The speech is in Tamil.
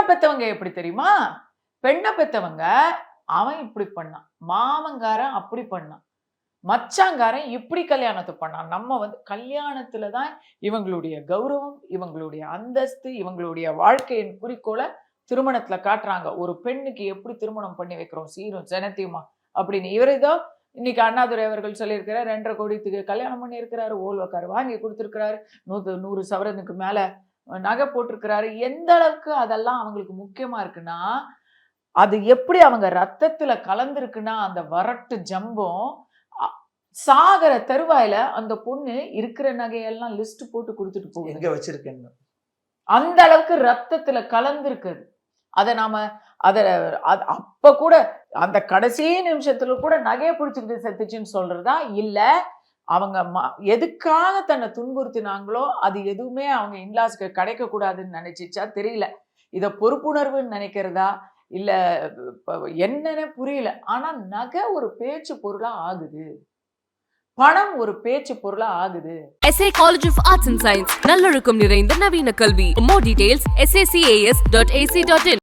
பெத்தவங்க எப்படி தெரியுமா? பெண்ண பெத்தவங்க, அவன் இப்படி பண்ணான். மாமங்காரன் அப்படி பண்ணான். மச்சாங்காரன் இப்படி கல்யாணத்த பண்ணான். நம்ம கல்யாணத்துல தான் இவங்களுடைய கௌரவம், இவங்களுடைய அந்தஸ்து, இவங்களுடைய வாழ்க்கையின் குறிக்கோள திருமணத்துல காட்டுறாங்க. ஒரு பெண்ணுக்கு எப்படி திருமணம் பண்ணி வைக்கிறோம் சீரும் சினத்தையுமா அப்படின்னு. இவர் ஏதோ இன்னைக்கு அண்ணாதுரை அவர்கள் சொல்லியிருக்கிறார் 2.5 கோடிக்கு கல்யாணம் பண்ணியிருக்கிறாரு, ஓல்வக்கார் வாங்கி கொடுத்துருக்கிறாரு, 100 சவரனுக்கு மேல நகை போட்டிருக்கிறாரு. எந்த அளவுக்கு அதெல்லாம் அவங்களுக்கு முக்கியமா இருக்குன்னா, அது எப்படி அவங்க ரத்தத்துல கலந்துருக்குன்னா அந்த வரட்டு ஜம்பம் சாகர தருவாயில அந்த பொண்ணு இருக்கிற நகையெல்லாம் லிஸ்ட் போட்டு கொடுத்துட்டு போகுது. எங்க வச்சிருக்கேன்னு அந்த அளவுக்கு ரத்தத்துல கலந்துருக்குது. அதை நாம அப்ப கூட அந்த கடைசி நிமிஷத்துல கூட நகையை பிடிச்சிக்கிட்டு செத்துச்சுன்னு சொல்றதா இல்ல அவங்க எதுக்காக தன்னை துன்புறுத்தினாங்களோ அது எதுவுமே அவங்க இன்லாஸ்க்கு கிடைக்க கூடாதுன்னு நினைச்சிச்சா தெரியல. இத பொறுப்புணர்வுன்னு நினைக்கிறதா இல்ல என்னன்னு புரியல. ஆனா நகை ஒரு பேச்சு பொருளா ஆகுது, பணம் ஒரு பேச்சு பொருளா ஆகுது. SA College of Arts and Science நல்லொழுக்கம் நிறைந்த நவீன கல்வி. More details sacas.ac.in